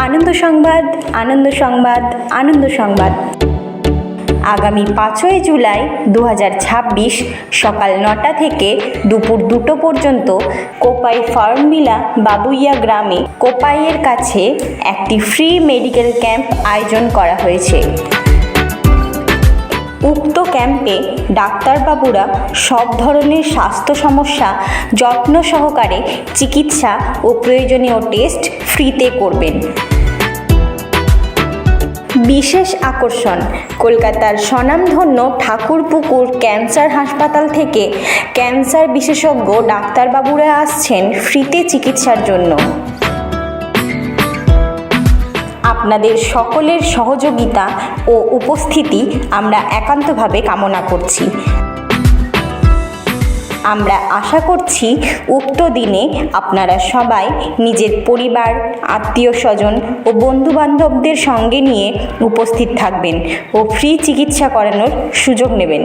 আনন্দ সংবাদ, আনন্দ সংবাদ, আনন্দ সংবাদ। আগামী 5ই জুলাই 2026 সকাল 9টা থেকে দুপুর 2টো পর্যন্ত কোপাই ফার্মভিলা বাবুইয়া গ্রামে কোপাইয়ের কাছে একটি ফ্রি মেডিকেল ক্যাম্প আয়োজন করা হয়েছে। উক্ত ক্যাম্পে ডাক্তারবাবুরা সব ধরনের স্বাস্থ্য সমস্যা যত্ন সহকারে চিকিৎসা ও প্রয়োজনীয় টেস্ট ফ্রিতে করবেন। বিশেষ আকর্ষণ, কলকাতার স্বনামধন্য ঠাকুরপুকুর ক্যান্সার হাসপাতাল থেকে ক্যান্সার বিশেষজ্ঞ ডাক্তারবাবুরা আসছেন ফ্রিতে চিকিৎসার জন্য। আপনাদের সকলের সহযোগিতা ও উপস্থিতি আমরা একান্তভাবে কামনা করছি। আমরা আশা করছি উক্ত দিনে আপনারা সবাই নিজের পরিবার, আত্মীয় স্বজন ও বন্ধুবান্ধবদের সঙ্গে নিয়ে উপস্থিত থাকবেন ও ফ্রি চিকিৎসা করানোর সুযোগ নেবেন।